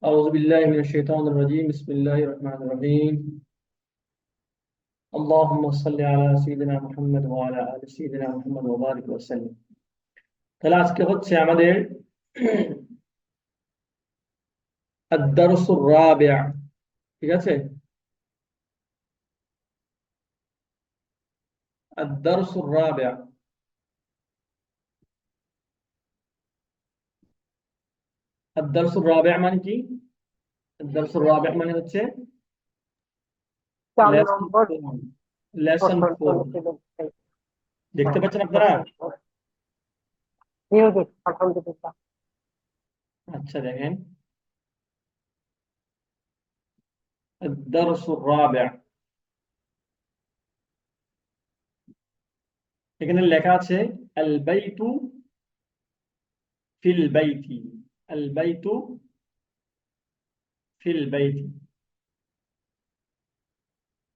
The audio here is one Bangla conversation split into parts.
أعوذ بالله من الشيطان الرجيم بسم الله الرحمن الرحيم اللهم صل على سيدنا محمد وعلى آل سيدنا محمد وبارك وسلم তাহলে আজকে হচ্ছে আমাদের আদ-দারসুর রাবিআ ঠিক আছে আদ-দারসুর রাবিআ আদ-দারসুর রাবিআ মানে কি আদ-দারসুর রাবিআ মানে হচ্ছে 4 লেসন নম্বর 4 লেসন প্রশ্ন 4 দেখতে। দেখতে পাচ্ছেন আপনারা মিউজিক আলহামদুলিল্লাহ। আচ্ছা দেখেন আদ-দারসুর রাবিআ এখানে লেখা আছে আল বাইতু ফিল বাইতি আল বাইতু ফিল বাইতি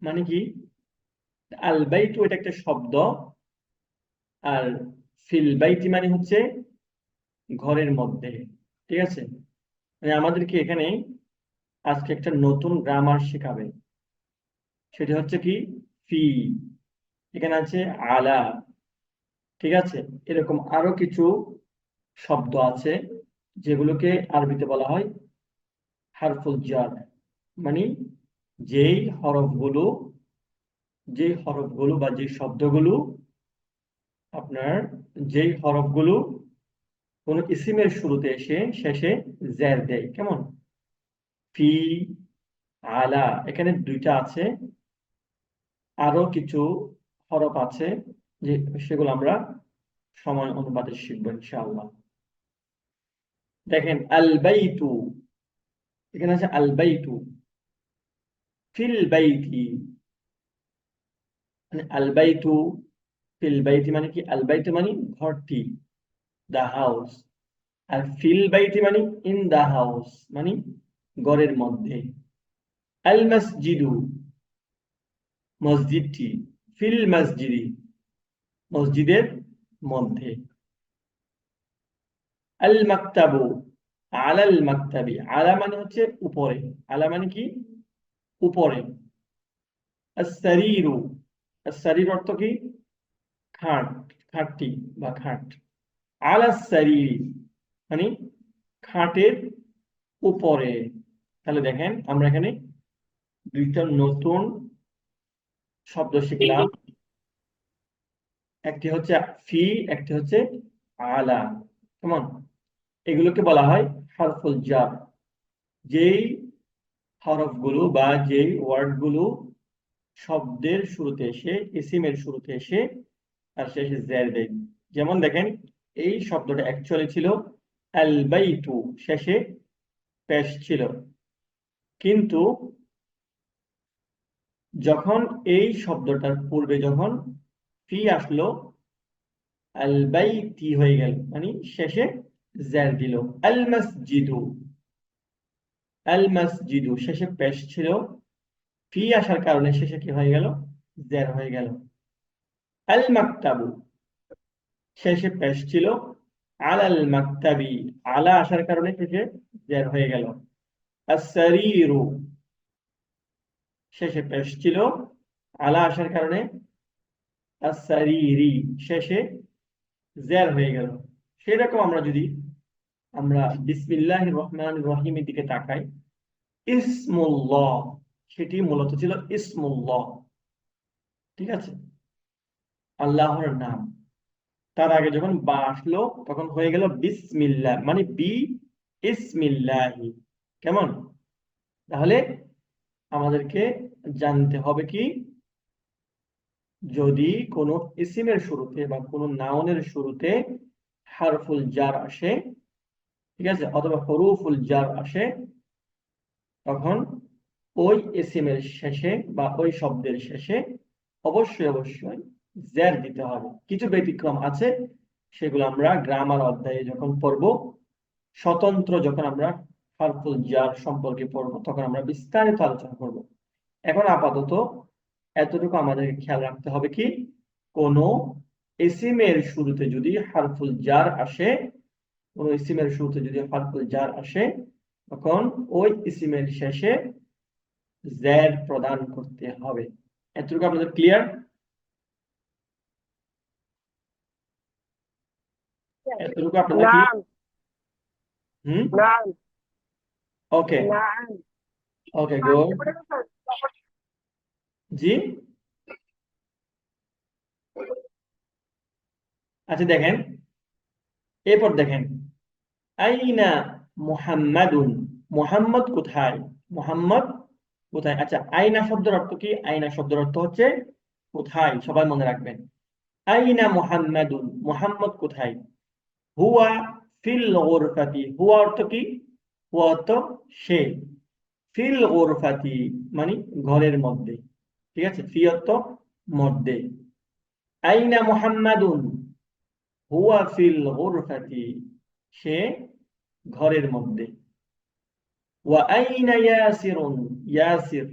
মানে কি আল বাইতু এটা একটা শব্দ আর ফিল বাইতি মানে হচ্ছে ঘরের মধ্যে ঠিক আছে মানে আমাদেরকে এখানে আজকে একটা নতুন গ্রামার শেখাবে সেটা হচ্ছে কি ফি এখানে আছে আলা ঠিক আছে এরকম আরো কিছু শব্দ আছে যেগুলোকে আরবিতে বলা হয় হারফুল জার মানে যেই হরফগুলো বা যে শব্দগুলো আপনার যেই হরফগুলো কোন ইসিমের শুরুতে এসে শেষে জের দেয় কেমন ফি আলা এখানে দুইটা আছে আরো কিছু হরফ আছে যে সেগুলো আমরা সময় অনুপাতে শিখবো ইনশাআল্লাহ দেখেন আল বাইতু এখানে আছে আল বাইতু ফিল বাইতি মানে আল বাইতু ফিল বাইতি মানে কি আল বাইতু মানে ঘরটি দা হাউস আর ফিল বাইতি মানে ইন দা হাউস মানে ঘরের মধ্যে আল মসজিদু মসজিদটি ফিল মসজিদি মসজিদের মধ্যে আল মাকতাবু আলাল মাকতাবি আলা মানে হচ্ছে উপরে আলা মানে কি উপরে আস-সারিরু আস-সারির অর্থ কি খাট খাটটি বা খাট আলাস সারিরি মানে খাটের উপরে তাহলে দেখেন আমরা এখানে দুইটা নতুন শব্দ শিখলাম একটি হচ্ছে ফি একটি হচ্ছে আলা কেমন এগুলোকে বলা হয় হারফুল জার যেই হরফগুলো বা যেই ওয়ার্ডগুলো শব্দের শুরুতে এসে ইসিমের শুরুতে এসে আর শেষে জের দেয় যেমন দেখেন এই শব্দটা অ্যাকচুয়ালি ছিল আল বাইতু শেষে পেশ ছিল কিন্তু যখন এই শব্দটার পূর্বে যখন ফি আসলো আল বাইতি হয়ে গেল মানে শেষে জের দিল আল মসজিদু আল মসজিদু শেষে পেশ ছিল ফি আসার কারণে শেষে কি হয়ে গেল জের হয়ে গেল আল মাকতাবু শেষে পেশ ছিল আলাল মাকতাবি আলা আসার কারণে শেষে জের হয়ে গেল আস-সারিরু শেষে পেশ ছিল আলা আসার কারণে আস-সারিরি শেষে জের হয়ে গেল সেরকম আমরা বিসমিল্লাহির রহমানির রহিমের দিকে তাকাই ইসমুল্লাহ সেটি মূলত ছিল ইসমুল্লাহ ঠিক আছে আল্লাহর নাম তার আগে যখন বা আসলো তখন হয়ে গেল বিসমিল্লাহ মানে বি ইসমিল্লাহি কেমন তাহলে আমাদেরকে জানতে হবে কি যদি কোনো ইসিমের শুরুতে বা কোনো নাউনের শুরুতে হারফুল জার আসে ঠিক আছে অথবা হরুফুল জার আসে তখন ওই ইসিমের শেষে বা ওই শব্দের শেষে অবশ্যই জের দিতে হবে কিছু ব্যতিক্রম আছে সেগুলো আমরা গ্রামার অধ্যায়ে যখন পড়ব স্বতন্ত্র যখন আমরা হারফুল জার সম্পর্কে পড়ব তখন আমরা বিস্তারিত আলোচনা করব এখন আপাতত এতটুকু আমাদের খেয়াল রাখতে হবে কি কোন ইসিমের শুরুতে যদি হারফুল জার আসে কোন ইসিমের শুরুতে যদি হারফুল জার আসে তখন ওই ইসিমের শেষে জের প্রদান করতে হবে। এতটুকু আপনাদের ক্লিয়ার? এতটুকু আপনাদের ক্লিয়ার? হুম, ওকে ওকে গুড। জি, আচ্ছা দেখেন, এরপর দেখেন, আইনা মুহাম্মাদুন, মুহাম্মদ কোথায়? মুহাম্মদ কোথায়? আচ্ছা, আইনা শব্দের অর্থ কি? আইনা শব্দের অর্থ হচ্ছে কোথায়, সবাই মনে রাখবেন। আইনা মুহাম্মাদুন, মুহাম্মদ কোথায়? হুয়া ফিল গুরফাতি, হুয়া অর্থ কি? হুয়া অর্থ সে, ফিল গুরফাতি মানে ঘরের মধ্যে, ঠিক আছে, ফি অর্থ মধ্যে। আইনা মুহাম্মাদুন, হুয়া ফিল গুরফাতি, সে ঘরের মধ্যে। ওয়া আইনা ইয়াসিরুন, ইয়াসির,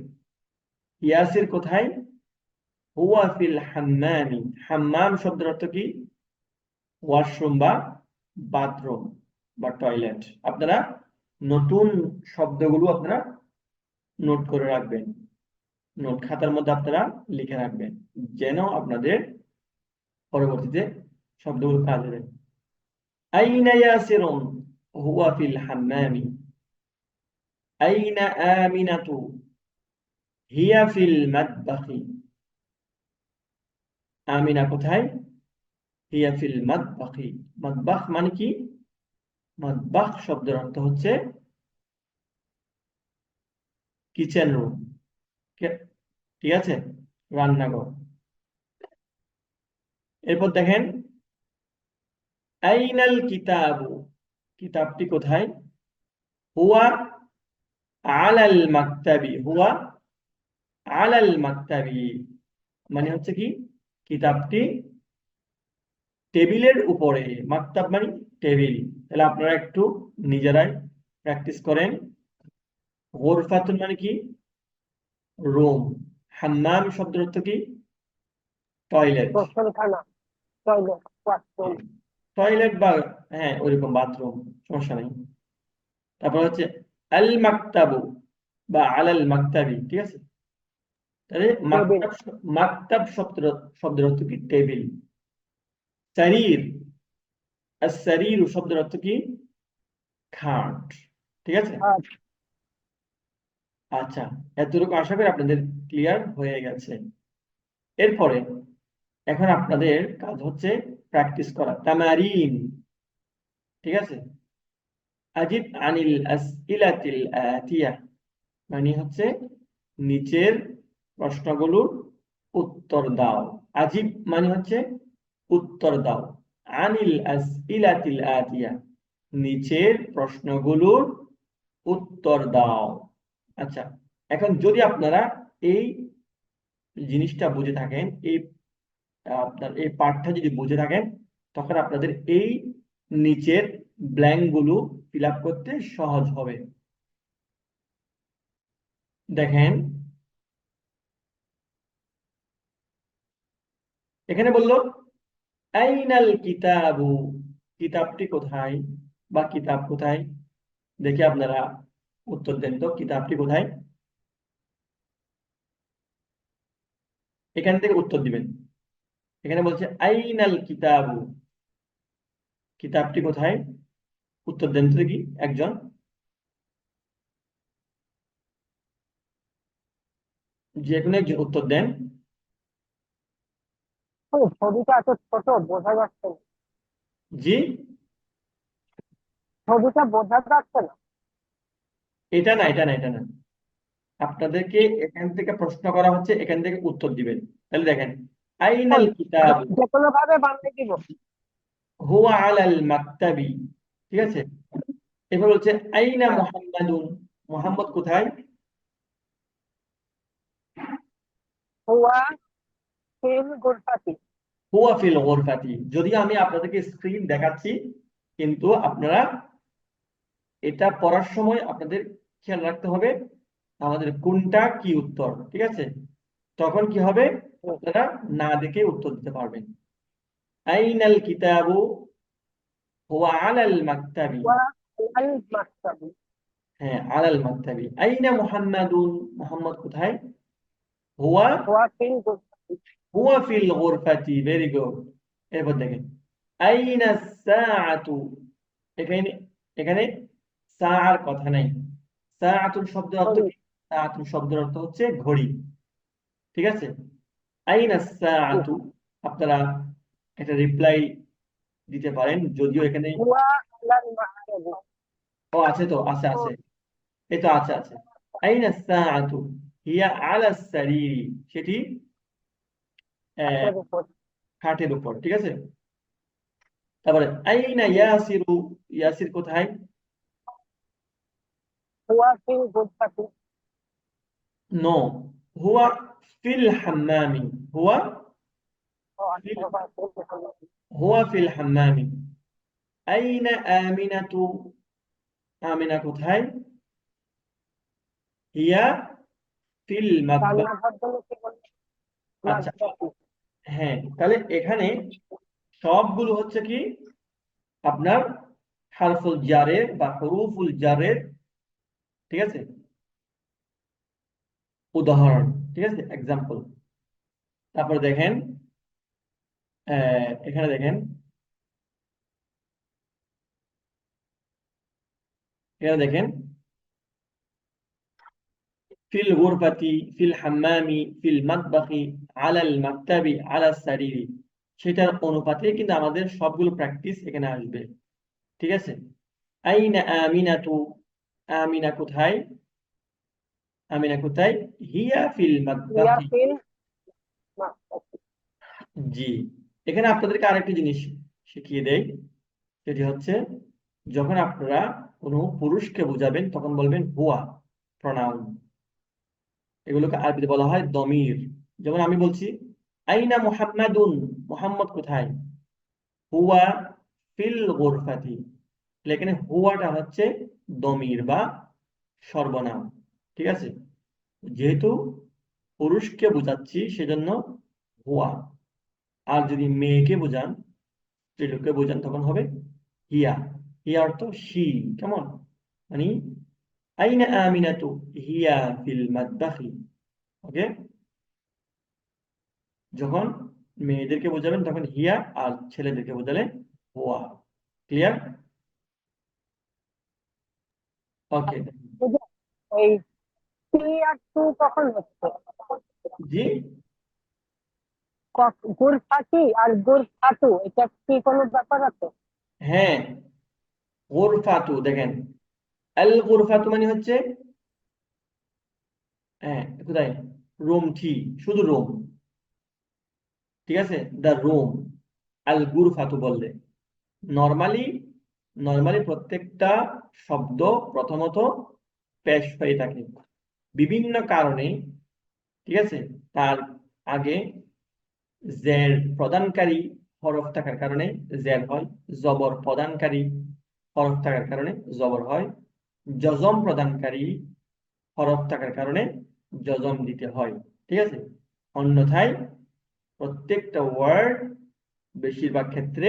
ইয়াসির কোথায়? হুয়া ফিল হাম্মামি, হাম্মাম শব্দের অর্থ কি? ওয়াশরুম বা বাথরুম বা টয়লেট। আপনারা নতুন শব্দগুলো আপনারা নোট করে রাখবেন, নোট খাতার মধ্যে আপনারা লিখে রাখবেন, যেন আপনাদের পরবর্তীতে শব্দগুলো কাজে দেয়। আইনা ইয়াসিরুন, হুয়া ফিল হাম্মামি। আইনা আমিনাতু, হিয়া ফিল মাতবাখি। আমিনা কোথায়? হিয়া ফিল মাতবাখি। মাতবাখ মানে কি? মাতবাখ শব্দের অর্থ হচ্ছে কিচেন রুম, ঠিক আছে, রান্নাঘর। এরপর দেখেন, আইনাল কিতাবু, কিতাবটি কোথায়? হুয়া আলাল মাকতাবি, হুয়া আলাল মাকতাবি মানে হচ্ছে কি? কিতাবটি টেবিলের উপরে। মাকতাব মানে টেবিল। তাহলে আপনারা একটু নিজেরাই প্র্যাকটিস করেন। গোরফাতুন মানে কি? রুম। হাম্মাম শব্দের অর্থ কি? টয়লেট, টয়লেট বা হ্যাঁ ওইরকম বাথরুম, সমস্যা নেই। তারপর হচ্ছে আল মাকতাবু বা আলাল মাকতাবি, ঠিক আছে। তাহলে মাকতাব, মাকতাব শব্দের অর্থ কি? টেবিল। সারির, সারির শব্দের অর্থ কি? খাট, ঠিক আছে। আচ্ছা, এতটুকু আশা করি আপনাদের ক্লিয়ার হয়ে গেছে। এরপরে এখন আপনাদের কাজ হচ্ছে প্র্যাকটিস করা, তামারিন, ঠিক আছে। আজিব আনিল আসইলাতিল আতিয়া মানে হচ্ছে নিচের প্রশ্নগুলোর উত্তর দাও। আজিব মানে হচ্ছে উত্তর দাও। আনিল আসইলাতিল আতিয়া নিচের প্রশ্নগুলোর উত্তর দাও। আচ্ছা, এখন যদি আপনারা এই জিনিসটা বুঝে থাকেন, এই আপনার এই পাঠটা যদি বুঝে থাকেন, তখন আপনাদের এই নিচের ব্ল্যাঙ্ক গুলো ফিল আপ করতে সহজ হবে। দেখেন, এখানে বললো আইনাল কিতাবু, কিতাবটি কোথায় বা কিতাব কোথায়? দেখে আপনারা উত্তর দেন তো, কিতাবটি কোথায়? এখান থেকে উত্তর দিবেন। এখানে বলছে আইনাল কিতাবু, কিতাবটি কোথায়? উত্তর দেন তো দেখি একজন, যে কোনো একজন উত্তর দেন। ছবিটা এত ছোট বোঝা যাচ্ছে না, জি, ছবিটা বোঝা যাচ্ছে না। এটা না, এটা না, এটা না, আপনাদেরকে এখান থেকে প্রশ্ন করা হচ্ছে, এখান থেকে উত্তর দিবেন। তাহলে দেখেন, আইনাল কিতাবু, যে কোনো ভাবে বানিয়ে দিব। হুয়া আলাল মাকতাবি, ঠিক আছে। এবার বলছে আইনা মুহাম্মাদুন, মুহাম্মদ কোথায়? হুয়া ফিল গুরফাতি। হুয়া ফিল গুরফাতি, যদিও আমি আপনাদেরকে স্ক্রিন দেখাচ্ছি, কিন্তু আপনারা এটা পড়ার সময় আপনাদের খেয়াল রাখতে হবে আমাদের কোনটা কি উত্তর, ঠিক আছে। তখন কি হবে, আপনারা না দেখে উত্তর দিতে পারবেন। আইনাল কিতাবু হুয়া আলাল মাকতাবি, হুয়া আলাল মাকতাবি। হ্যাঁ, আলাল মাকতাবি। আইনা মুহাম্মাদুন, মুহাম্মদ কোথায়? হুয়া হুয়া ফিল গুরফাতি। হুয়া ফিল গুরফাতি, ভেরি গুড। এরপর দেখেন আইনা সাআতু, এখানে এখানে সাআর কথা নাই। সাআতুন শব্দের অর্থ ঘড়ি। কি? সাআতুন শব্দের অর্থ হচ্ছে ঘড়ি, ঠিক আছে? আইনা সাআতু, আপনারা একটা রিপ্লাই দিতে পারেন, যদিও এখানে হুয়া আলাল মা'রিজি। ও আছে, তো আছে ও, আছে, এই তো আছে আছে। আইনা সাআতু হিয়া আলা সারিরি, সেটি আহ, হাতের উপর। খাটের উপর, ঠিক আছে? তারপরে আইনা ইয়াসিরু, ইয়াসির কোথায়? হুয়া ফিল গুরফাতি। নো, হুয়া ফিল হাম্মামি, হুয়া ও আচ্ছা, ফিল হুয়া ফিল গুরফাতি। হুয়া ফিল হাম্মামি। আইনা আমিনাতু, আমিনা কোথায়? হিয়া ফিল মাতবাহ। রান্না ঘর জন্য কি বলবো? আচ্ছা, মাদ্রাসি। হ্যাঁ, তাহলে এখানে সবগুলো হচ্ছে কি আপনার হারফুল জারের বা হরুফুল জারের, ঠিক আছে, উদাহরণ, ঠিক আছে, এক্সাম্পল। তারপর দেখেন এখানে দেখেন, এখানে দেখেন ফিল গুরফাতি, ফিল হাম্মামি, ফিল মাতবাখি, আলাল মাকতাবি, আলাস সারিরি, সেটার অনুপাতে কিন্তু আমাদের সবগুলো প্র্যাকটিস এখানে আসবে, ঠিক আছে? আইনা আমিনাতু, আমিনা কোথায়? আমিনা কোথায়? হিয়া ফিল হুয়া মাতবাখি। ফিল মাদ্রাসি। জি, এখানে আপনাদেরকে আরেকটি জিনিস শিখিয়ে দেই, সেটি হচ্ছে যখন আপনারা কোনো পুরুষকে বোঝাবেন তখন বলবেন হুয়া, প্রনাউন। এগুলোকে আরবিতে বলা হয় দমির। যেমন আমি বলছি আইনা মুহাম্মাদুন, মুহাম্মদ কোথায়? হুয়া ফিল গুরফাতি। তাহলে এখানে হুয়াটা হচ্ছে দমির বা সর্বনাম, ঠিক আছে? যেহেতু পুরুষকে বোঝাচ্ছি সেজন্য হুয়া। আর যদি মেয়েকে বোঝান, স্ত্রীলোককে বোঝান, তখন হবে হিয়া। হিয়া অর্থ সি, কেমন? মানে আইনা আমিনাতু হিয়া ফিল মাতবাখি। ওকে, যখন মেয়েদেরকে বোঝাবেন তখন হিয়া, আর ছেলেদেরকে বোঝালে হুয়া। ক্লিয়ার? ওকে। বুঝলে? এই সি আর টু কখন হচ্ছে? জি, গুরফাতি আর গুরফাতু, এটা কি কোনো ব্যাপার আছে? হ্যাঁ, গুরফাতু দেখেন, আল গুরফাতু মানে হচ্ছে, হ্যাঁ, কোথায়? রুম, টি, শুধু রুম, ঠিক আছে, দ্য রুম। আল গুরফাতু বললে নর্মালি, প্রত্যেকটা শব্দ প্রথমত পেশ হয়ে থাকে বিভিন্ন কারণে, ঠিক আছে? তার আগে জের প্রদানকারী হরফ থাকার কারণে জের হয়, জবর প্রদানকারী হরফ থাকার কারণে জবর হয়, জজম প্রদানকারী হরফ থাকার কারণে জজম দিতে হয়, ঠিক আছে? অন্যথায় প্রত্যেকটা ওয়ার্ড বেশিরভাগ ক্ষেত্রে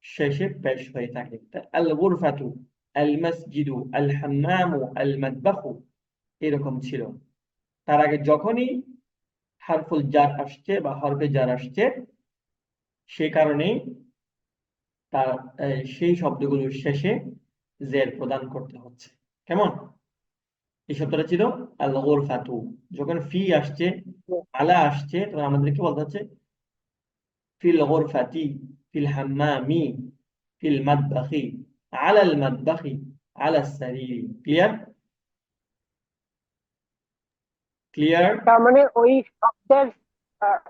শেষে পেশ হয়ে থাকে। আল গুরফাতু, আল মসজিদু, আল হাম্মামু, আল মাতবাখু, এরকম ছিল। তার আগে যখনই হারফুল জার আসছে বা হরফে জার আসছে, সে কারণে তার সেই শব্দগুলোর শেষে জের প্রদান করতে হচ্ছে। কেমন? এই শব্দটা ছিল আল গুরফাতু। যখন ফি আসছে, আলা আসছে, তখন আমাদেরকে বলতে হচ্ছে ফিল গুরফাতি, ফিল হাম্মামি, ফিল মাতবাখি, আলাল মাতবাখি, আলাস সারিরি। ক্লিয়ার? ক্লিয়ার? তার মানে ওই শব্দের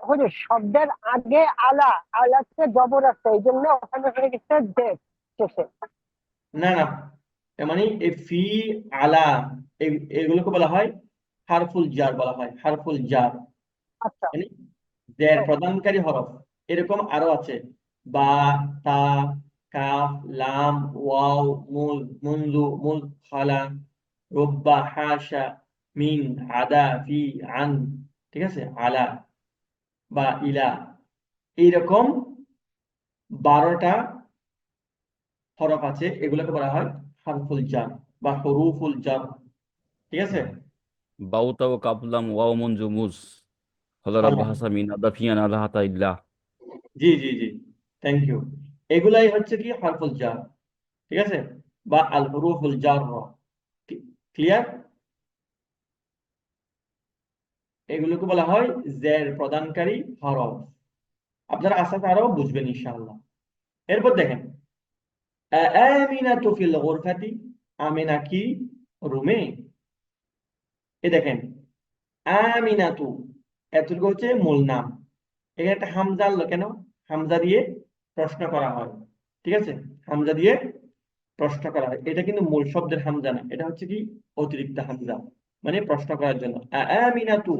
হচ্ছে শব্দের আগে আলা, আলাতে জবর আছে, এই জন্য ওখানে হয়ে গেছে জেড শেষে। না না, তার মানে এই ফি, আলা, এগুলোকে বলা হয় হারফুল জার, বলা হয় হারফুল জার, আচ্ছা। মানে জের হ্যাঁ। প্রদানকারী হরফ। এরকম আরো আছে, বা, তা, কাফ, লাম, ওয়াও, মুল, মুনজু, মুল, খালা, রব্বা, হাসা, মিন, আদা, ফি, আন, ঠিক আছে, আলা বা ইলা, এইরকম 12টা হরফ আছে, এগুলোকে বলা হয় হারফুল জার। বা হুরুফুল জার, ঠিক আছে? বাউতাও কাবলাম ওয়াও মঞ্জুমুজ হলো হ্যাঁ, রাব্বা হাসামিন আদাফিয়ান আলাহাতা ইল্লাহ। জি জি জি, থ্যাংক ইউ। এগুলাই হচ্ছে কি হারফুল জার, ঠিক আছে, বা আল হুরুফুল জার। ক্লিয়ার? এগুলোকে বলা হয় জের প্রদানকারী হরফ। আপনারা আস্তে আস্তে আরো বুঝবেন ইনশাআল্লাহ। এরপর দেখেন, আমিনাতু ফিল গুরফাতি, আমিনা কি রুমে? এ দেখেন, আমিনাতু এতটুকু হচ্ছে মূল নাম। এখানে একটা হামজা আনলো কেন? হামজা দিয়ে প্রশ্ন করা হয়, ঠিক আছে? হামজা দিয়ে প্রশ্ন করা হয়, এটা কিন্তু মূল শব্দের হামজা না, এটা হচ্ছে কি অতিরিক্ত হামজা, মানে প্রশ্ন করার জন্য। আমিনাতু,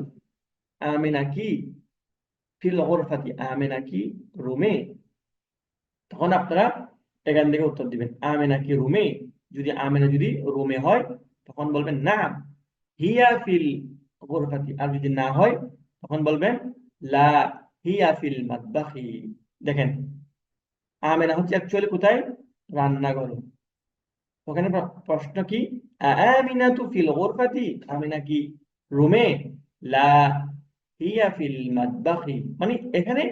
আমিনা কি ফিল গুরফাতি, আমিনা কি রুমে? তখন আপনারা এখান থেকে উত্তর দিবেন, আমিনা কি রুমে? যদি আমিনা যদি রুমে হয় তখন বলবেন না, হিয়া ফিল গুরফাতি। আর যদি না হয় তখন বলবেন লা, হিয়া ফিল মাতবাখি। দেখেন, আমিনা হচ্ছে অ্যাকচুয়ালি কোথায়? রান্নাঘরে। ওখানে প্রশ্ন কি, আমিনাতু ফিল গুরফাতি, আমিনা কি রুমে? লা, হিয়া ফিল মাতবাখি। মানে এখানে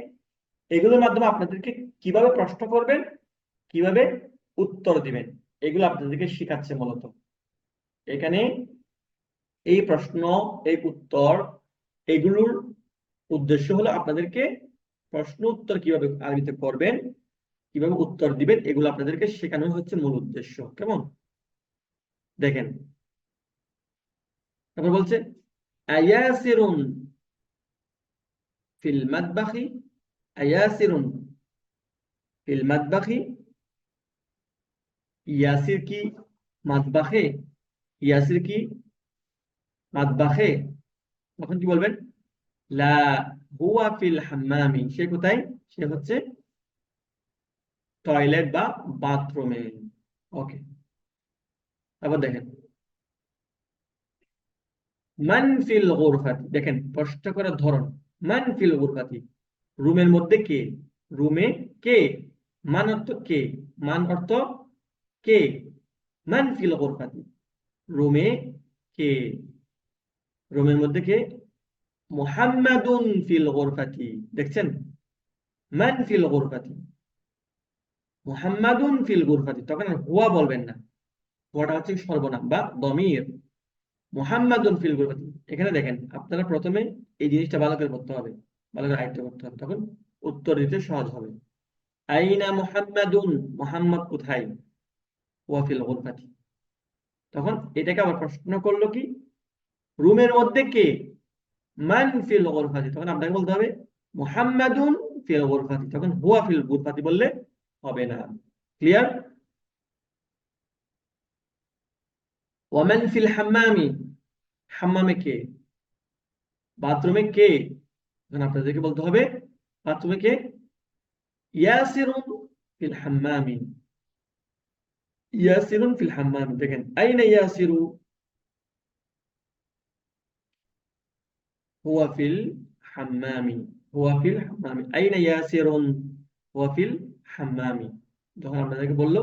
এগুলোর মাধ্যমে আপনাদেরকে কিভাবে প্রশ্ন করবেন, কিভাবে উত্তর দিবেন, এগুলো আপনাদেরকে শেখাচ্ছে মূলত এখানে। এই প্রশ্ন, এই উত্তর, এগুলোর উদ্দেশ্য হলো আপনাদেরকে প্রশ্ন উত্তর কিভাবে আরবিতে করবেন, কিভাবে উত্তর দিবেন, এগুলো আপনাদেরকে শেখানো হচ্ছে মূল উদ্দেশ্য। কেমন? দেখেন, তারপর বলছে আয়াসিরুন ফিল মাতবাখি, আয়াসিরুন ফিল মাতবাখি, ইয়াসির কি মাতবাখে? ইয়াসির কি মাতবাখে? তখন কি বলবেন? লা, হুয়া ফিল হাম্মামি, সে কোথায়? সে হচ্ছে টয়লেট বা বাথরুমে। ওকে, তারপর দেখেন মান ফিল গুরফাতি, দেখেন প্রশ্ন করার ধরন। মান ফিল গুরফাতি, রুমের মধ্যে কে? রুমে কে? মান অর্থ কে, মান অর্থ কে। মান ফিল গুরফাতি, রুমে কে? রুমের মধ্যে কে? মুহাম্মাদুন ফিল গুরফাতি। দেখছেন, মান ফিল গুরফাতি, মুহাম্মাদুন ফিল গুরফাতি, তখন আর হুয়া বলবেন না, হুয়াটা হচ্ছে সর্বনাম বা দমির। মুহাম্মাদুন ফিল গুরফাতি, এখানে দেখেন আপনারা প্রথমে এই জিনিসটা ভালো করে করতে হবে, ভালো করে আয়ত্ত করতে হবে, তখন উত্তর দিতে সহজ হবে। আইনা মুহাম্মাদুন, মুহাম্মদ কোথায়? হুয়া ফিল গুরফাতি। তখন এটাকে আবার প্রশ্ন করলো কি, রুমের মধ্যে কে? মান ফিল গুরফাতি, তখন আপনাকে বলতে হবে মুহাম্মাদুন ফিল গুরফাতি, তখন হুয়া ফিল গুরফাতি বললে হবে না। ক্লিয়ার? ওয়ামান ফিল হাম্মামি, হাম্মামে কে? বাথরুমে কে? তখন আপনাদেরকে বলতে হবে বাথরুমে কে? ইয়াসিরুন ফিল হাম্মামি, ইয়াসিরুন ফিল হাম্মামি। দেখেন আইনা ইয়াসিরু, হুয়া ফিল হাম্মামি, হুয়া ফিল হাম্মামি। আইনা ইয়াসিরুন, হুয়া ফিল হাম্মামি। যখন আপনাদেরকে বললো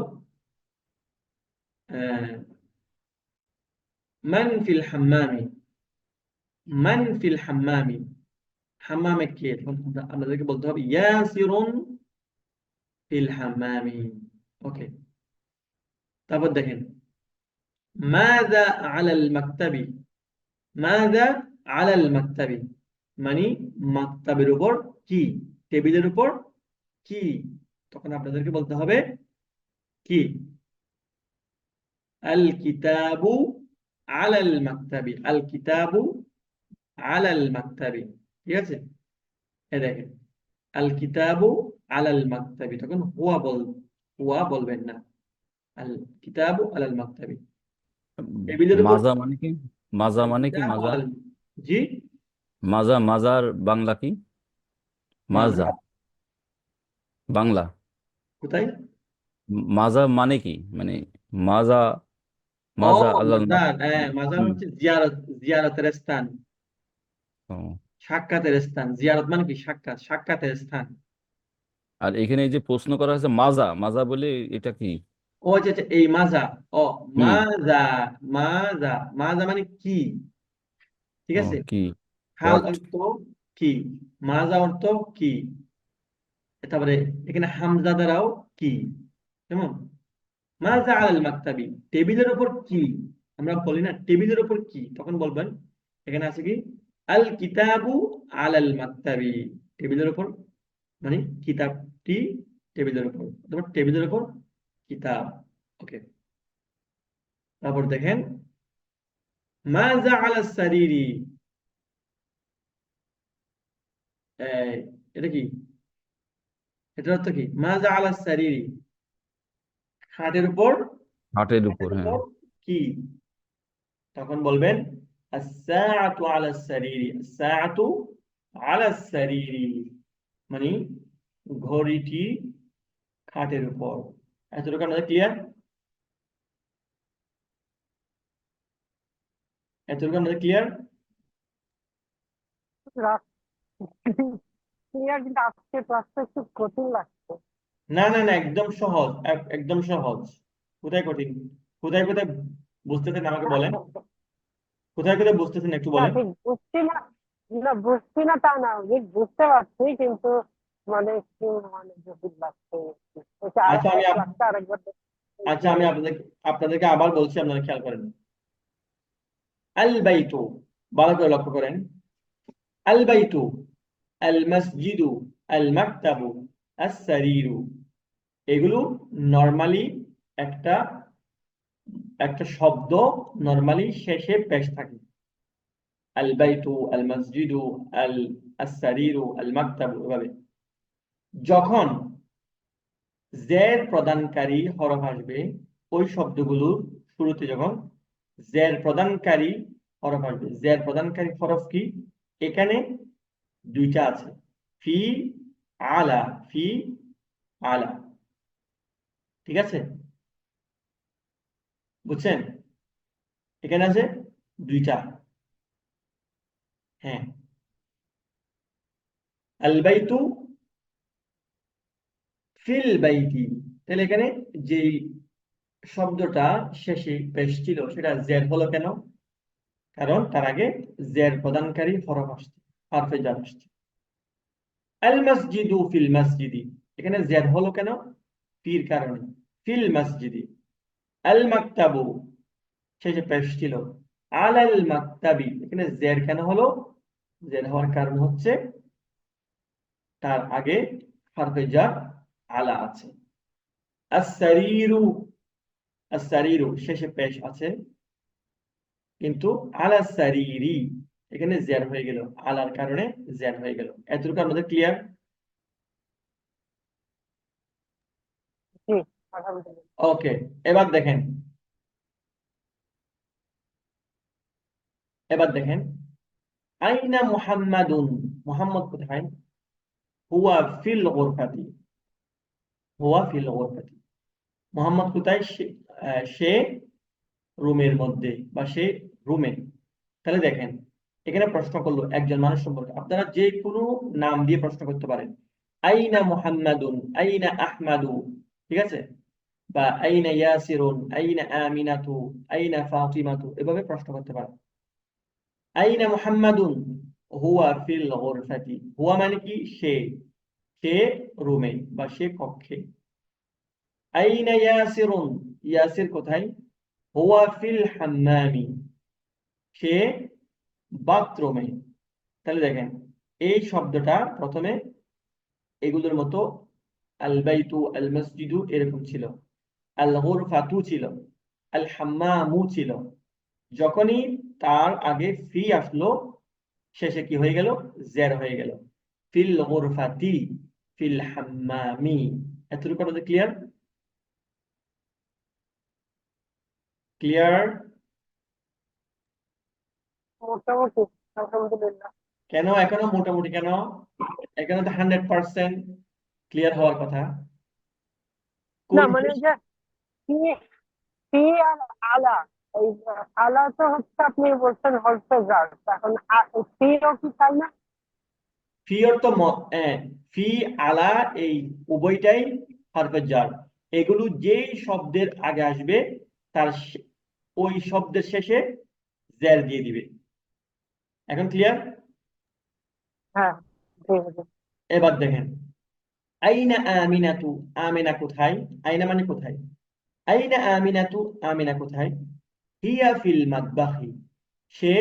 মান ফিল হাম্মামি, মান ফিল হাম্মামি, হাম্মামে কে? তখন আপনাদেরকে বলতে হবে ইয়াসিরুন ফিল হাম্মামি। ওকে, তারপর দেখেন মাযা আলাল মাকতাবি, মাযা আলাল মাকতাবি, মানে মাকতাবের উপর কি? টেবিলের উপর কি? তখন আপনাদেরকে বলতে হবে কি? আল কিতাবু আলাল মাকতাবি, আল কিতাবু আলাল মাকতাবি। ঠিক আছে? এই দেখেন আল কিতাবু আলাল মাকতাবি, তখন হুয়া বলবেন না, আল কিতাবু আলাল মাকতাবি, টেবিলের উপর। মাজা মানে কি? মাজা আল মানে কি? কিতাবু মাজা, আলাল, জি, মাজা, মাজার বাংলা কি? মাজা মাজা বাংলা, কোথায়? মাজা মানে কি? মানে মাজা, ও মাজা আল্লাহ মাজার, হ্যাঁ, মাজার হচ্ছে জিয়ারত, জিয়ারতের স্থান, সাক্ষাতের স্থান। জিয়ারত মানে কি? সাক্ষাৎ, সাক্ষাতের স্থান। আর এখানে এই যে প্রশ্ন করা হয়েছে মাজা, মাজা বলে এটা কি? ও আচ্ছা আচ্ছা, এই মাজা। ও হুম। মাজা, মাজা, মাজা মানে কি, ঠিক ও আছে। কি, হাল হোয়াট। অর্থ কি, মাজা অর্থ কি। তারপরে এখানে হামজা দ্বারাও কি, কেমন, মাজা আলাল মাকতাবি, টেবিলের উপর কি। আমরা বলি না টেবিলের উপর কি, তখন বলবেন এখানে আছে কি, আল কিতাবু আলাল মাকতাবি, টেবিলের উপর, মানে কিতাবটি টেবিলের উপর, অথবা টেবিলের উপর কিতাব। ওকে, তারপর দেখেন মাজা আলা সারিরি, এই, এটা কি, এটার অর্থ কি, মাজা আলা সারিরি, খাটের উপর, হাটের উপর, খাটের হ্যাঁ। উপর কি, তখন বলবেন আস-সাআতু আলা সারিরি, আস-সাআতু আলা সারিরি, মানে ঘড়িটি খাটের উপর। এতটুকু আমাদের ক্লিয়ার, এতটুকু আমাদের ক্লিয়ার। ক্লিয়ার, কিন্তু আজকে ক্লাসটা একটু কঠিন লাগছে। না না না, একদম সহজ, একদম সহজ। কোথায় কঠিন, কোথায় কোথায় বুঝতেছেন আমাকে বলেন, কোথায় কোথায় বুঝতেছেন একটু না বলেন। ঠিক বুঝছি না, না বুঝছি না তা না, ঠিক বুঝতে পারছি, কিন্তু মানে একটু মানে জটিল লাগছে। ওটা আচ্ছা আমি ক্লাসটা আরেকবার আচ্ছা ভালো আমি হতো। আপনাদেরকে আবার বলছি, আপনারা খেয়াল করেন। আল বাইতু, ভালো করে লক্ষ্য করেন। আল বাইতু, আল মসজিদু, আল মাকতাবু, আস সারিরু, এগুলো নরমালি একটা একটা শব্দ নরমালি শেষে পেশ থাকে। আল বাইতু, আল মসজিদু, আল সারিরু, আল মাকতাবু, এভাবে। যখন জের প্রদানকারী হরফ আসবে, ওই শব্দগুলোর শুরুতে যখন জের প্রদানকারী হরফ আসবে, জের প্রদানকারী হরফ কি, এখানে দুইটা আছে, ফি আলা, ফি আলা, ঠিক আছে, বুঝছেন, এখানে আছে দুইটা, হ্যাঁ। আল বাইতু ফিল বাইতি, তাহলে এখানে যে শব্দটা শেষে পেশ ছিল সেটা জের হলো কেন, কারণ তার আগে জের প্রদানকারী হরফ আসছে, হরফে জার আসছে। আল মসজিদু ফিল মসজিদি, এখানে জের হলো কেন, ফির কারণে, ফিল মসজিদি। আল মাকতাবু, শেষে পেশ ছিল, আলাল মাকতাবি, এখানে জের কেন হলো, জের হওয়ার কারণ হচ্ছে তার আগে হরফে জার আলা আছে। আস-সারিরু, আস-সারিরু শেষে পেশ আছে, কিন্তু আলা সারিরি, এখানে জের হয়ে গেল, আলার কারণে জের হয়ে গেল। এতটুকু আমাদের ক্লিয়ার। জি, আলহামদুলিল্লাহ। ওকে, এবার দেখেন, এবার দেখেন আইনা মুহাম্মাদুন, মুহাম্মদ কোথায়, হুয়া ফিল গুরফাতি, হুয়া ফিল গুরফাতি, মুহাম্মদ কোথায়, সে রুমের মধ্যে, বা সে রুমে। তাহলে দেখেন এখানে প্রশ্ন করলো একজন মানুষ সম্পর্কে, আপনারা যে কোনো নাম দিয়ে প্রশ্ন করতে পারেন, আইনা মুহাম্মাদুন, আইনা আহমাদু, ঠিক আছে, বা আইনা ইয়াসিরুন, আইনা আমিনাতু, আইনা ফাতিমাতু, এভাবে প্রশ্ন করতে পারেন। আইনা মুহাম্মাদুন, হুয়া ফিল গুরফাতি, হুয়া মানে কি, সে, সে রুমে বা সে কক্ষে। আইনা ইয়াসিরুন, ইয়াসির কোথায়, হুয়া ফিল হাম্মামি, সে বাথরুমে। তাহলে দেখেন এই শব্দটা প্রথমে এগুলোর মতো আল বাইতু, আল মসজিদু এরকম ছিল, আল গুরফাতু ছিল, আল হাম্মামু ছিল। যখনই তার আগে ফি আসলো, শেষে কি হয়ে গেল, জের হয়ে গেল, ফিল গুরফাতি, ফিল হাম্মামি। এতটুকু আমাদের ক্লিয়ার, ক্লিয়ার। মোটামুটি আলহামদুলিল্লাহ। কেন এখনো মোটামুটি কেন, এখানে তো 100% ক্লিয়ার হওয়ার কথা। না কোন মানে যে ফি, ফি আর আলা, এই আলা তো হচ্ছে আপনি বলছেন হরফে জার, এখন ফিও কি তাই না? ফি অর্থ ফি আলা, এই উভয়টাই হরফে জার। এগুলো যেই শব্দের আগে আসবে তার ওই শব্দের শেষে জের দিয়ে দিবে। এখন ক্লিয়ার? হ্যাঁ, জি হুজুর। এবার দেখেন, আইনা আমিনাতু, আমিনা কোথায়? আইনা মানে কোথায়? আইনা আমিনাতু, আমিনা কোথায়? হিয়া ফিল মাতবাহি, সে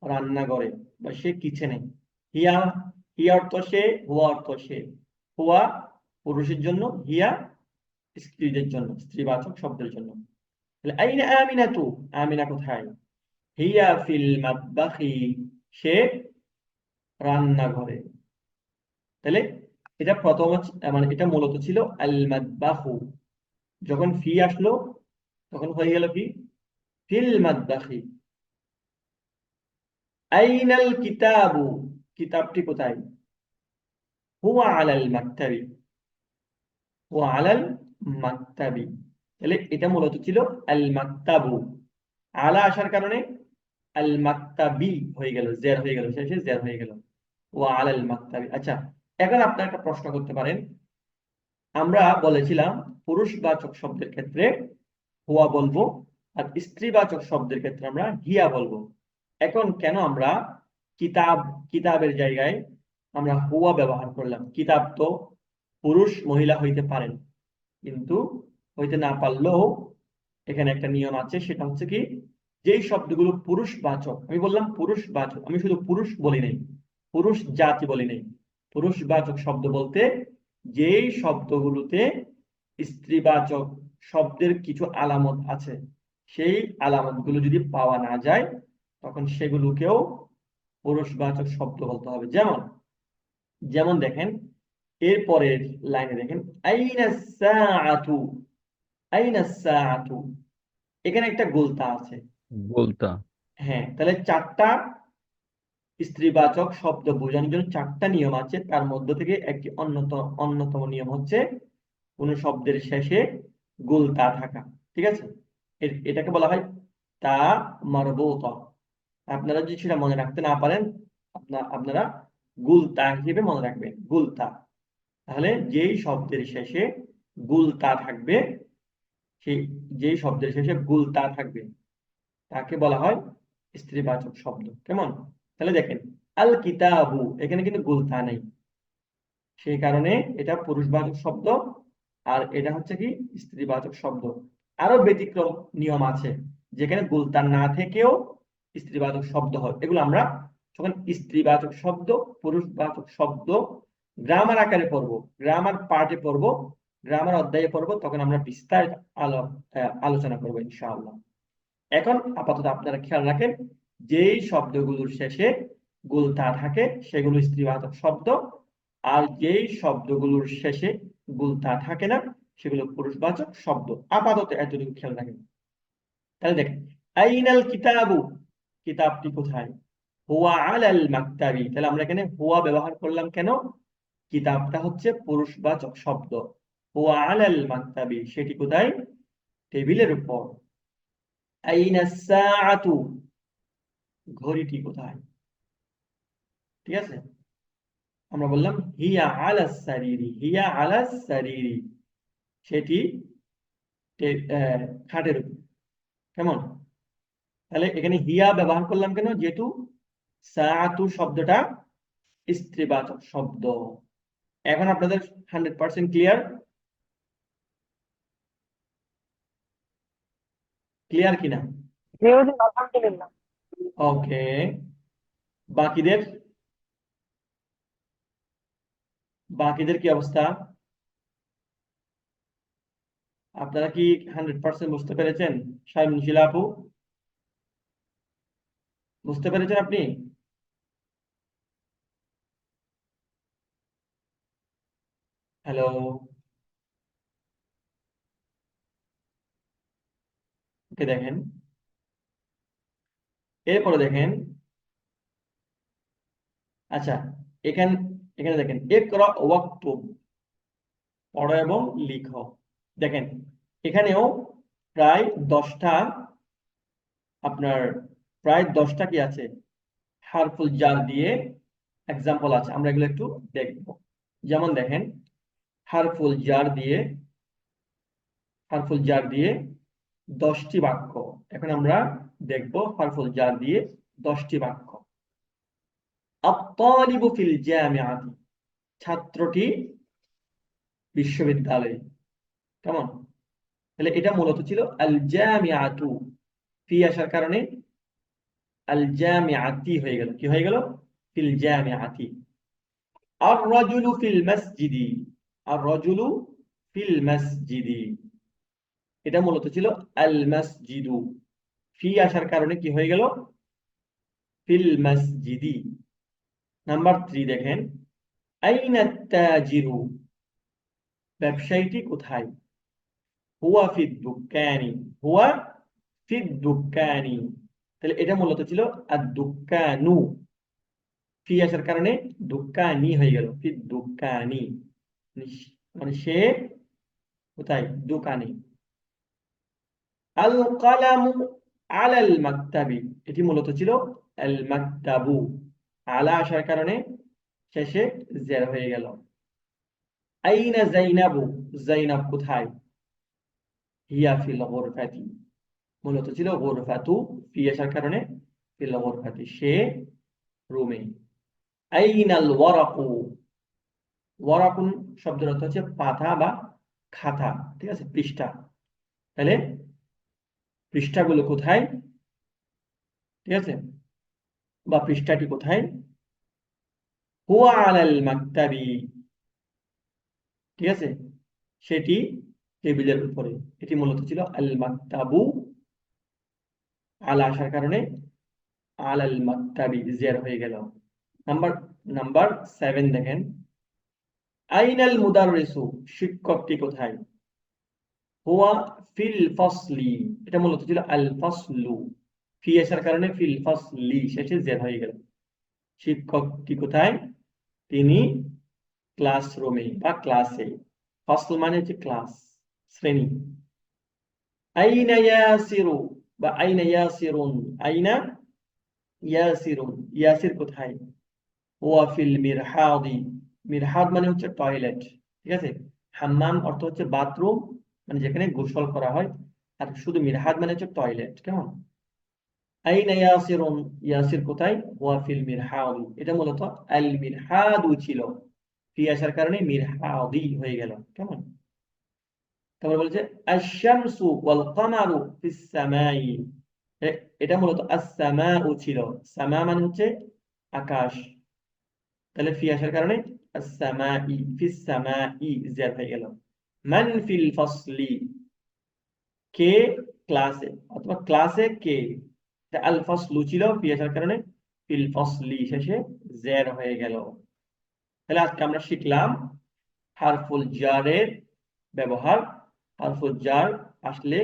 রান্নাঘরে বা সে কিচেনে। হিয়া, হিয়া অর্থ সে, হুয়া অর্থ সে। হুয়া পুরুষের জন্য, হিয়া স্ত্রীদের জন্য, স্ত্রীবাচক শব্দের জন্য। তাহলে আইনা আমিনাতু, আমিনা কোথায়? হিয়া ফিল মাতবাহি, সে রান্নাঘরে। তাহলে এটা প্রথম মানে এটা মূলত ছিল আল মাতবাহু। যখন ফি আসলো তখন হয়ে গেল কি ফিল মাতবাহি। আইনাল কিতাবু, কিতাবটি কোথায়? হুয়া আলাল মাকতাবি, হুয়া আলাল মাকতাবি। তাহলে এটা মূলত ছিল আল মাকতাবু। আলা আসার কারণে আল মাকতাবি হয়ে গেল, জের হয়ে গেল, শেষে জের হয়ে গেল, হুয়া আলাল মাকতাবি। আচ্ছা, এখন আপনার একটা প্রশ্ন করতে পারেন, আমরা বলেছিলাম পুরুষবাচক শব্দের ক্ষেত্রে হুয়া বলবো আর স্ত্রীবাচক শব্দের ক্ষেত্রে আমরা হিয়া বলবো। এখন কেন আমরা কিতাব, কিতাবের জায়গায় আমরা হুয়া ব্যবহার করলাম? কিতাব তো পুরুষ মহিলা হইতে পারেন, কিন্তু হইতে না পারলেও এখানে একটা নিয়ম আছে, সেটা হচ্ছে কি যেই শব্দগুলো পুরুষবাচক, আমি বললাম পুরুষবাচক, আমি শুধু পুরুষ বলি নাই, পুরুষ জাতি বলি নাই। পুরুষবাচক শব্দ বলতে যেই শব্দগুলোতে স্ত্রীবাচক শব্দের কিছু আলামত আছে, সেই আলামতগুলো যদি পাওয়া না যায় তখন সেগুলোকেও পুরুষবাচক শব্দ বলতে হবে। যেমন, যেমন দেখেন এরপরের লাইনে দেখেন, আইনা সাআতু, আইনা সাআতু, এখানে একটা গোলতা আছে। বলতা। হ্যাঁ, তাহলে চারটা স্ত্রীবাচক শব্দ বোঝানোর জন্য চারটা নিয়ম আছে, তার মধ্য থেকে একটি অন্যতম নিয়ম হচ্ছে কোন শব্দের শেষে গোলতা থাকা। ঠিক আছে, এটাকে বলা হয় তা মারবুতা। আপনারা যদি সেটা মনে রাখতে না পারেন, আপনারা গুলতা হিসেবে মনে রাখবেন, গুলতা। তাহলে যেই শব্দের শেষে গুলতা থাকবে, সেই যেই শব্দের শেষে গুলতা থাকবে তাকে বলা হয় স্ত্রীবাচক শব্দ। কেমন? তাহলে দেখেন আল কিতাবু, এখানে কিন্তু গুলতা নেই, সেই কারণে এটা পুরুষবাচক শব্দ, আর এটা হচ্ছে কি স্ত্রীবাচক শব্দ। আরো ব্যতিক্রম নিয়ম আছে যেখানে গুলতা না থেকেও স্ত্রীবাচক শব্দ হয়। এগুলো আমরা যখন স্ত্রীবাচক শব্দ, পুরুষবাচক শব্দ গ্রামার আকারে পড়বো, গ্রামার পার্টে পড়বো, গ্রামার অধ্যায়ে পড়বো, তখন আমরা বিস্তারিত আলোচনা করবো ইনশাআল্লাহ। এখন আপাতত আপনারা খেয়াল রাখেন, যেই শব্দগুলোর শেষে গুলতা থাকে সেগুলো স্ত্রীবাচক শব্দ, আর যেই শব্দগুলোর শেষে গুলতা থাকে না সেগুলো পুরুষবাচক শব্দ। আপাতত এতটুকু খেয়াল রাখেন। তাহলে দেখেন আইনাল কিতাবু, কিতাবটি কোথায়? হুয়া আলাল মাকতাবি, তাহলে আমরা এখানে হুয়া ব্যবহার করলাম কেন? কিতাবটা হচ্ছে পুরুষবাচক শব্দ, হুয়া আলাল মাকতাবি, সেটি কোথায়? টেবিলের উপর। আইনা সাআতু, ঘড়িটি কোথায়? ঠিক আছে, আমরা বললাম হিয়া আলাস সারিরি, হিয়া আলাস সারিরি, সেটি খাটের উপর। কেমন? তাহলে এখানে হিয়া ব্যবহার করলাম কেন? যেহেতু সাআতু শব্দটা স্ত্রীবাচক শব্দ। এখন আপনাদের 100% ক্লিয়ার? ক্লিয়ার কিনা? জি হুজুর, আলহামদুলিল্লাহ। ওকে, বাকিদের, বাকিদের কি অবস্থা? আপনারা কি 100% বুঝতে পেরেছেন? শারমিন শিলা আপু, বুঝতে পেরেছেন আপনি? হ্যালো, ওকে দেখেন, এরপরে দেখেন, আচ্ছা এখানে, এখানে দেখেন ইকরা ওয়াকতুব, পড়ো এবং লিখো। দেখেন এখানেও প্রায় 10টা, আপনার প্রায় 10টা কি আছে হারফুল জার দিয়ে এক্সাম্পল আছে, আমরা এগুলো একটু দেখব। যেমন দেখেন হারফুল জার দিয়ে হারফুল জার দিয়ে 10টি বাক্য। এখন আমরা দেখব হারফুল জার দিয়ে 10টি বাক্য। আত-তালিবু ফিল জামিআতি, ছাত্রটি বিশ্ববিদ্যালয়ে। কেমন? তাহলে এটা মূলত ছিল আল জামিআতু, ফি আসার কারণে আল জামিআতি হয়ে গেল। কি হয়ে গেল? ফিল জামিআতি। আর রাজুলু ফিল মসজিদি, আর রাজুলু ফিল মসজিদি, এটা মূলত ছিল আল মসজিদু, ফি আসার কারণে কি হয়ে গেল? ফিল মসজিদি। নাম্বার 3 দেখেন, আইনা তাজিরু, ব্যবসায়ীটি কোথায়? হুয়া ফিদ দুকানি, হুয়া ফিদ দুকানি, তাহলে এটা মূলত ছিল আদ-দুকানু, ফি আসার কারণে দুকানি হয়ে গেল, ফিদ দুকানি, মানে সে কোথায়? দোকানে। আল কালামু আলাল মাকতাবি, এটি মূলত ছিল আল মাকতাবু, আলা আসার কারণে শেষে জের হয়ে গেল। আইনা যাইনাবু, যাইনাব কোথায়? হিয়া ফিল গুরফাতি, মূলত ছিল গুরফাতু, ফি আসার কারণে ফিল গুরফাতি, সে রুমে। আইনাল ওয়ারাকু, ওয়ারাকুন শব্দের অর্থ হচ্ছে পাতা বা খাতা, ঠিক আছে, পৃষ্ঠা। তাহলে পৃষ্ঠাগুলো কোথায়, ঠিক আছে, বা পৃষ্ঠাটি কোথায়? হুয়া আলাল মাকতাবি, ঠিক আছে, সেটি টেবিলের উপরে। এটি মূলত ছিল আল মাকতাবু, আলা আসার কারণে আলাল মাকতাবি জের হয়ে গেল। নাম্বার 7 দেখেন, আইনাল মুদাররিসু, শিক্ষকটি কোথায়? হুয়া ফিল ফাসলি, এটা মূলত ছিল আল ফাসলু, ফি আসার কারণে ফিল ফাসলি শেষে জের হয়ে গেল। শিক্ষকটি কোথায়? তিনি ক্লাসরুমে বা ক্লাসে। ফাসল মানে হচ্ছে ক্লাস, শ্রেণী। আইনা ইয়াসিরু বা আইনা ইয়াসিরুন, আইনা ইয়াসিরুন, ইয়াসির কোথায়? ওয়া ফিল মিরহাদি, মিরহাদ মানে হচ্ছে টয়লেট, ঠিক আছে। হাম্মাম অর্থ হচ্ছে বাথরুম, মানে যেখানে গোসল করা হয়, আর শুধু মিরহাদ মানে হচ্ছে টয়লেট। কেমন? আইনা ইয়াসিরুন, ইয়াসির কোথায়? ওয়া ফিল মিরহাদি, এটা মূলত আল মিরহাদু ছিল, ফি আসার কারণে মিরহাদি হয়ে গেল। কেমন? তারপরে বলছে আশ-শামসু ওয়াল কামারু ফিস সামাই, এটা মূলত আস-সামাউ ছিল, সামা মানে হচ্ছে আকাশ, তাহলে ফি আসার কারণে আস-সামাই, ফিস সামাই জের হয়ে গেল। মান ফিল ফাসলি, কে ক্লাসে, অথবা ক্লাসে কে, এটা আল ফাসলু ছিল, ফি আসার কারণে ফিল ফাসলি শেষে জের হয়ে গেল। তাহলে আজকে আমরা শিখলাম হারফুল জারের ব্যবহার। হারফুল জার আসলে